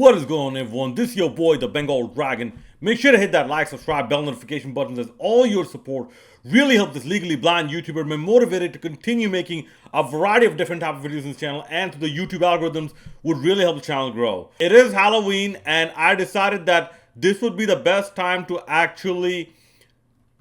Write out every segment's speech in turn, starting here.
What is going on, everyone? This is your boy, the Bengal Dragon. Make sure to hit that like, subscribe, bell notification buttons, as all your support really helps this legally blind YouTuber be motivated to continue making a variety of different type of videos on this channel, and to the YouTube algorithms would really help the channel grow. It is Halloween, and I decided that this would be the best time to actually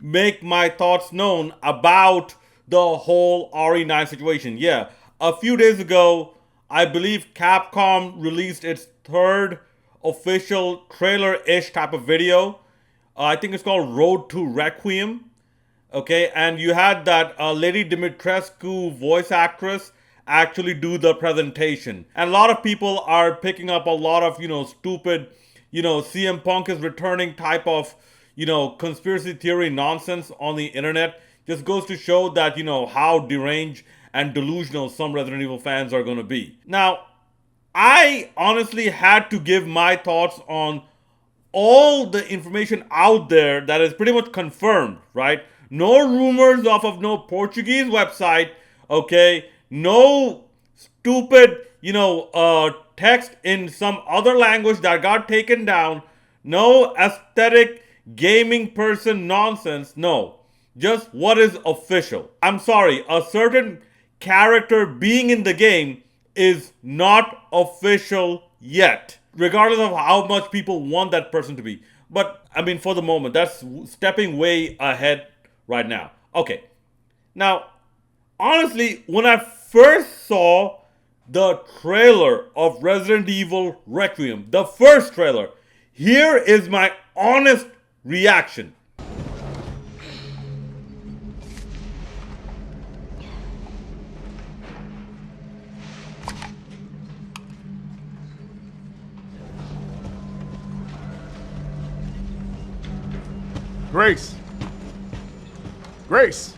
make my thoughts known about the whole RE9 situation. Yeah, a few days ago, I believe Capcom released its third official trailer-ish type of video. I think it's called Road to Requiem. Okay, and you had that Lady Dimitrescu voice actress actually do the presentation. And a lot of people are picking up a lot of, stupid, CM Punk is returning type of, conspiracy theory nonsense on the internet. Just goes to show that, how deranged and delusional some Resident Evil fans are going to be. Now, I honestly had to give my thoughts on all the information out there that is pretty much confirmed, right? No rumors off of no Portuguese website, okay? No stupid, text in some other language that got taken down. No aesthetic gaming person nonsense. No, just what is official. I'm sorry, a certain character being in the game is not official yet, regardless of how much people want that person to be. But I mean, for the moment, that's stepping way ahead right now. Okay, now honestly, when I first saw the trailer of Resident Evil Requiem, the first trailer, here is my honest reaction. Grace! Grace!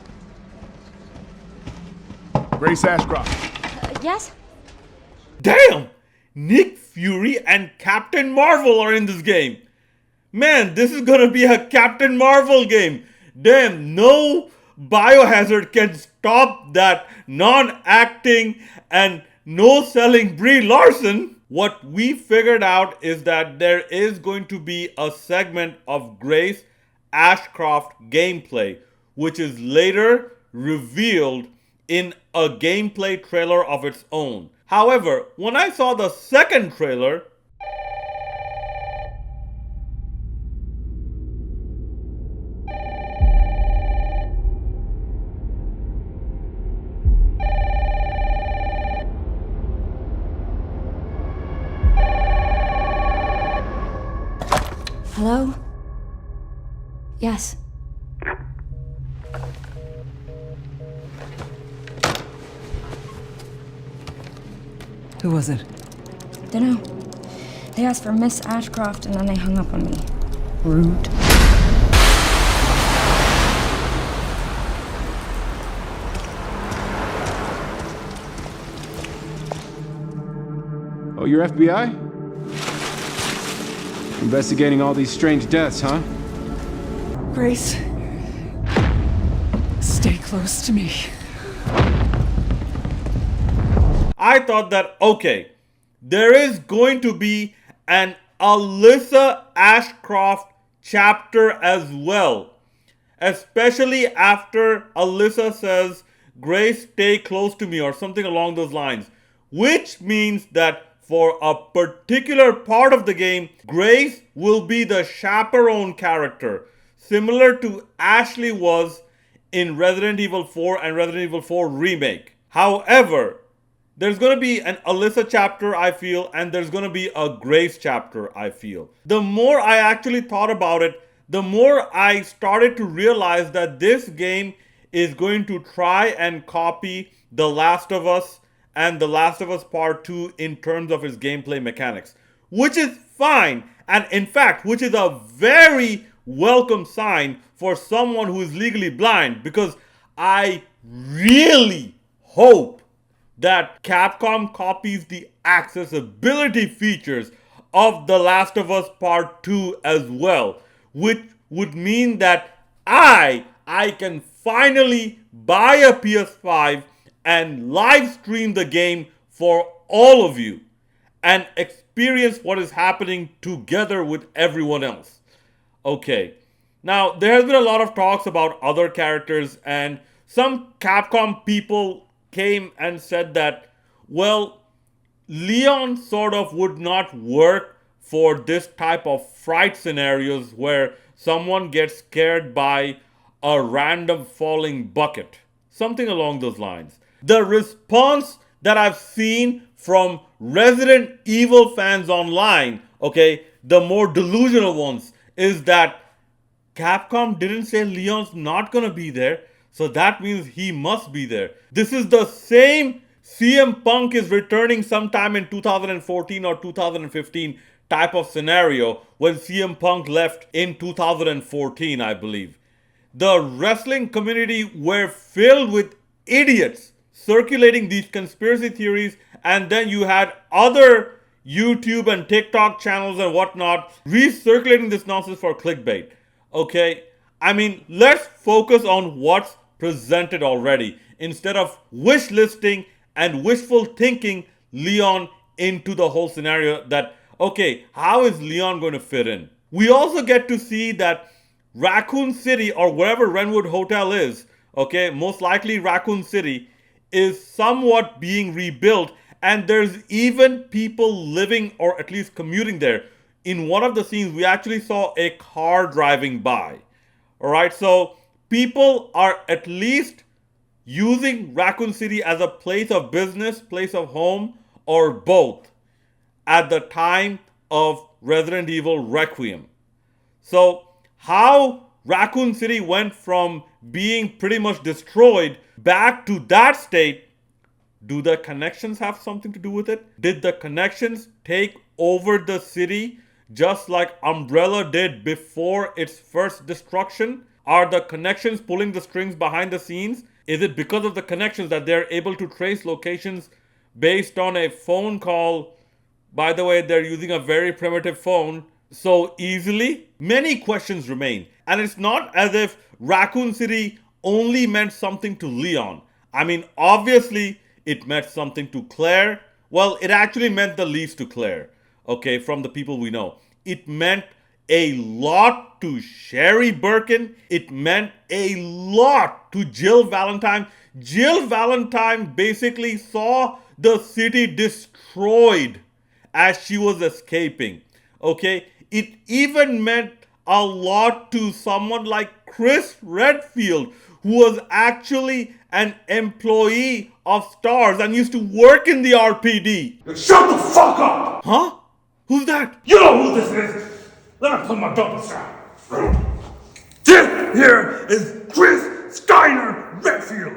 Grace Ashcroft. Yes? Damn! Nick Fury and Captain Marvel are in this game. Man, this is gonna be a Captain Marvel game. Damn, no biohazard can stop that non-acting and no-selling Brie Larson. What we figured out is that there is going to be a segment of Grace Ashcroft gameplay, which is later revealed in a gameplay trailer of its own. However, when I saw the second trailer, Hello? Yes. Who was it? Dunno. They asked for Miss Ashcroft and then they hung up on me. Rude. Oh, you're FBI? Investigating all these strange deaths, huh? Grace. Stay close to me. I thought that, okay, there is going to be an Alyssa Ashcroft chapter as well. Especially after Alyssa says, Grace, stay close to me, or something along those lines. Which means that for a particular part of the game, Grace will be the chaperone character, similar to Ashley was in Resident Evil 4 and Resident Evil 4 Remake. However, there's going to be an Alyssa chapter, I feel, and there's going to be a Grace chapter, I feel. The more I actually thought about it, the more I started to realize that this game is going to try and copy The Last of Us and The Last of Us Part 2 in terms of its gameplay mechanics, which is fine, and in fact, which is a very welcome sign for someone who is legally blind, because I really hope that Capcom copies the accessibility features of The Last of Us Part 2 as well, which would mean that I can finally buy a PS5 and live stream the game for all of you. And experience what is happening together with everyone else. Okay. Now, there has been a lot of talks about other characters, and some Capcom people came and said that, well, Leon sort of would not work for this type of fright scenarios where someone gets scared by a random falling bucket. Something along those lines. The response that I've seen from Resident Evil fans online, okay, the more delusional ones, is that Capcom didn't say Leon's not gonna be there, so that means he must be there. This is the same CM Punk is returning sometime in 2014 or 2015 type of scenario when CM Punk left in 2014, I believe. The wrestling community were filled with idiots circulating these conspiracy theories, and then you had other YouTube and TikTok channels and whatnot recirculating this nonsense for clickbait. Okay, I mean, let's focus on what's presented already instead of wish listing and wishful thinking Leon into the whole scenario that, okay, how is Leon going to fit in? We also get to see that Raccoon City, or wherever Renwood Hotel is, okay, most likely Raccoon City, is somewhat being rebuilt, and there's even people living or at least commuting there. In one of the scenes, we actually saw a car driving by. Alright, so people are at least using Raccoon City as a place of business, place of home, or both at the time of Resident Evil Requiem. So, how Raccoon City went from being pretty much destroyed back to that state, do the connections have something to do with it? Did the connections take over the city just like Umbrella did before its first destruction? Are the connections pulling the strings behind the scenes? Is it because of the connections that they're able to trace locations based on a phone call? By the way, they're using a very primitive phone so easily. Many questions remain. And it's not as if Raccoon City only meant something to Leon. I mean, obviously, it meant something to Claire. Well, it actually meant the least to Claire, okay, from the people we know. It meant a lot to Sherry Birkin. It meant a lot to Jill Valentine. Jill Valentine basically saw the city destroyed as she was escaping, okay? It even meant a lot to someone like Chris Redfield, who was actually an employee of Stars and used to work in the RPD. Shut the fuck up! Huh? Who's that? You know who this is! Let me put my double strap. This here is Chris Steiner Redfield.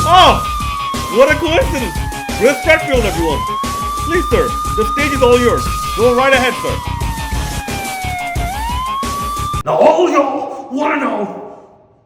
Oh! What a coincidence! Chris Redfield, everyone. Please, sir, the stage is all yours. Go right ahead, sir. Now all y'all wanna know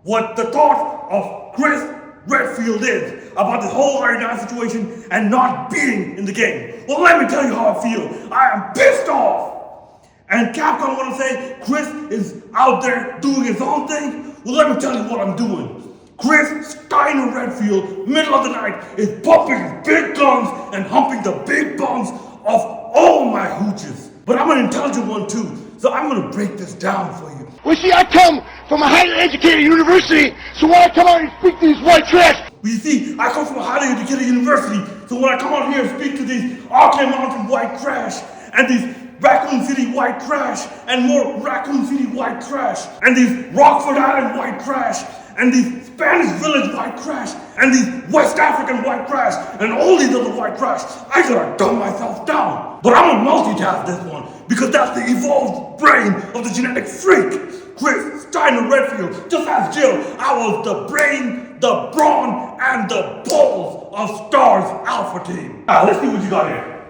what the thought of Chris Redfield is about this whole Iron Man situation and not being in the game. Well, let me tell you how I feel. I am pissed off. And Capcom wanna say Chris is out there doing his own thing? Well, let me tell you what I'm doing. Chris Steiner Redfield, middle of the night, is pumping his big guns and humping the big bums of all my hooches. But I'm an intelligent one too, so I'm gonna break this down for you. Well, see, I come from a highly educated university, so when I come out and speak to these white trash... Well, you see, I come from a highly educated university, so when I come out here and speak to these Arkham Mountain white trash, and these Raccoon City white trash, and more Raccoon City white trash, and these Rockford Island white trash, and these Spanish Village white trash, and these West African white trash, and all these other white trash, I gotta dumb myself down. But I'm gonna multitask this one, because that's the evolved brain of the genetic freak. Chris Steiner Redfield, just as Jill, I was the brain, the brawn, and the balls of Star's Alpha Team. Let's see what you got here.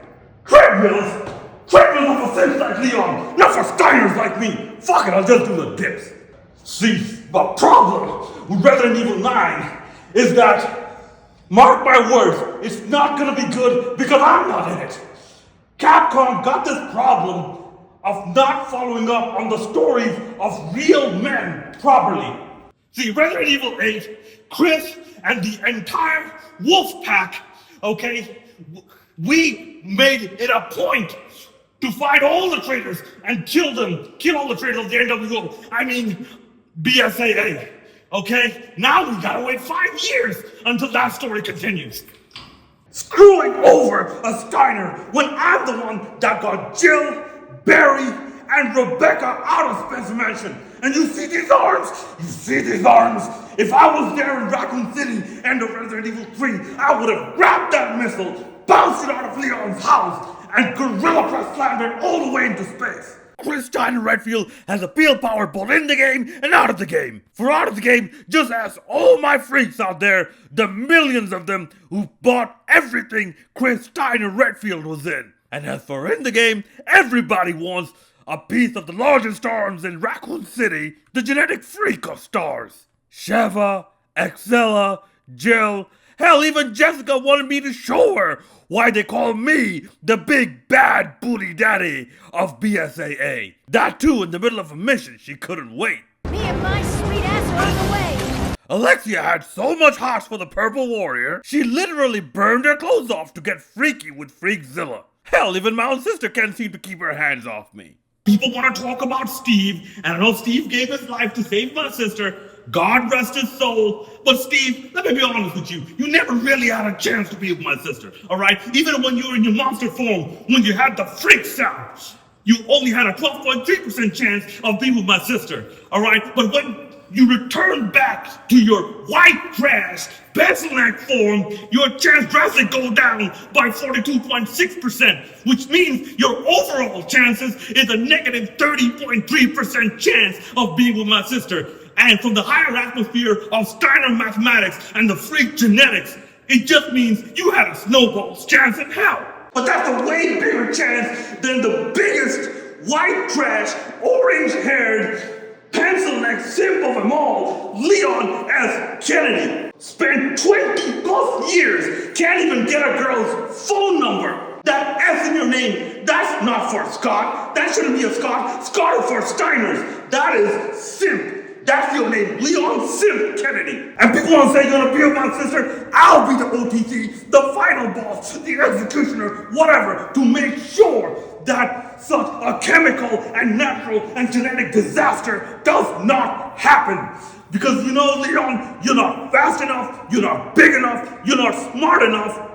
Treadmills? Treadmills are for simps like Leon, not for Steiners like me. Fuck it, I'll just do the dips. See, the problem with Resident Evil 9 is that, mark my words, it's not gonna be good because I'm not in it. Capcom got this problem of not following up on the stories of real men properly. See, Resident Evil 8, Chris and the entire wolf pack, okay, we made it a point to fight all the traitors and kill all the traitors of the NWO. I mean, BSAA. Okay? Now we gotta wait 5 years until that story continues. Screwing over a Steiner when I'm the one that got Jill, Barry, and Rebecca out of Spencer Mansion. And you see these arms? You see these arms? If I was there in Raccoon City and the Resident Evil 3, I would have grabbed that missile, bounced it out of Leon's house, and gorilla press slammed it all the way into space. Chris S Redfield has appeal power both in the game and out of the game. For out of the game, just ask all my freaks out there, the millions of them who bought everything Chris S Redfield was in. And as for in the game, everybody wants a piece of the largest arms in Raccoon City, the genetic freak of stars. Sheva, Excella, Jill, hell, even Jessica wanted me to show her why they call me the big bad booty daddy of BSAA. That too in the middle of a mission, she couldn't wait. Me and my sweet ass are on the way. Alexia had so much hots for the Purple Warrior, she literally burned her clothes off to get freaky with Freakzilla. Hell, even my own sister can't seem to keep her hands off me. People want to talk about Steve, and I know Steve gave his life to save my sister. God rest his soul. But Steve, let me be honest with you. You never really had a chance to be with my sister, alright? Even when you were in your monster form, when you had the freak sound, you only had a 12.3% chance of being with my sister, alright? But when you return back to your white trash, pencil neck form, your chance drastically go down by 42.6%, which means your overall chances is a negative 30.3% chance of being with my sister. And from the higher atmosphere of Steiner mathematics and the freak genetics, it just means you had a snowball's chance in hell. But that's a way bigger chance than the biggest white trash, orange-haired, pencil-neck simp of them all, Leon S. Kennedy. Spent 20 plus years, can't even get a girl's phone number. That S in your name, that's not for Scott. That shouldn't be a Scott. Scott is for Steiners. That is simp. That's your name, Leon Simp Kennedy. And people want to say you're gonna be with my sister. I'll be the OTC, the final boss, the executioner, whatever, to make sure that such a chemical and natural and genetic disaster does not happen. Because you know, Leon, you're not fast enough, you're not big enough, you're not smart enough.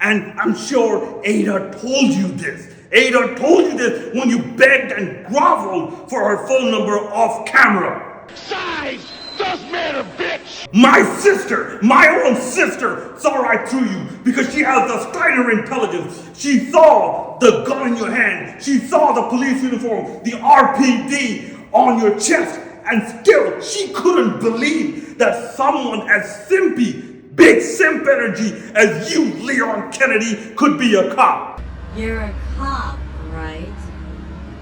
And I'm sure Ada told you this. Ada told you this when you begged and groveled for her phone number off camera. Size does matter, bitch! My sister, my own sister, saw right through you because she has the Steiner intelligence. She saw the gun in your hand. She saw the police uniform, the RPD on your chest. And still, she couldn't believe that someone as simpy, big simp energy as you, Leon Kennedy, could be a cop. You're a cop, right?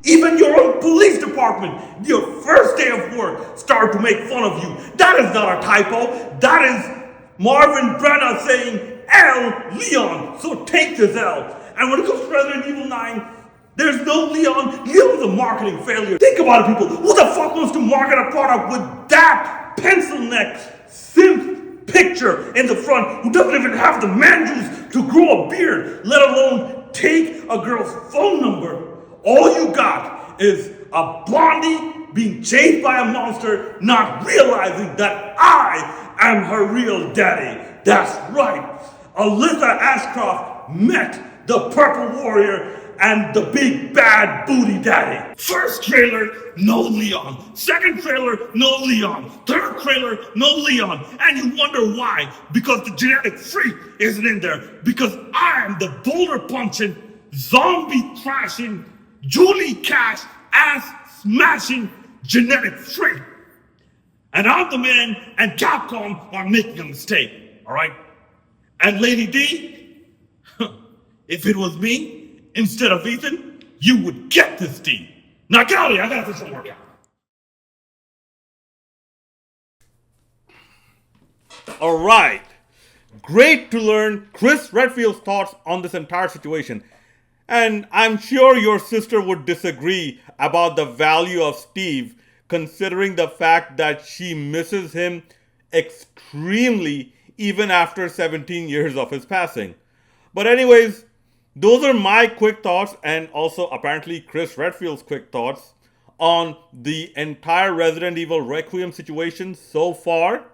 Even your own police department, your first day of work, started to make fun of you. That is not a typo. That is Marvin Brenner saying, L, Leon, so take this L. And when it comes to Resident Evil 9, there's no Leon. Leon's a marketing failure. Think about it, people. Who the fuck wants to market a product with that pencil neck simp picture in the front who doesn't even have the man juice to grow a beard, let alone take a girl's phone number? All you got is a blondie being chased by a monster, not realizing that I am her real daddy. That's right. Alyssa Ashcroft met the Purple Warrior and the big bad booty daddy. First trailer, no Leon. Second trailer, no Leon. Third trailer, no Leon. And you wonder why. Because the genetic freak isn't in there. Because I am the boulder punching, zombie crashing, Julie Cash ass smashing genetic freak. And I'm the man, and Capcom are making a mistake, alright? And Lady D, if it was me, instead of Ethan, you would get this D. Now get out of here, I gotta do some workout. Alright. Great to learn Chris Redfield's thoughts on this entire situation. And I'm sure your sister would disagree about the value of Steve, considering the fact that she misses him extremely, even after 17 years of his passing. But anyways, those are my quick thoughts, and also apparently Chris Redfield's quick thoughts on the entire Resident Evil Requiem situation so far.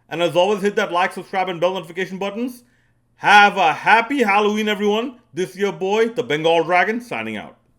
And as always, hit that like, subscribe, and bell notification buttons. Have a happy Halloween, everyone. This is your boy, the Bengal Dragon, signing out.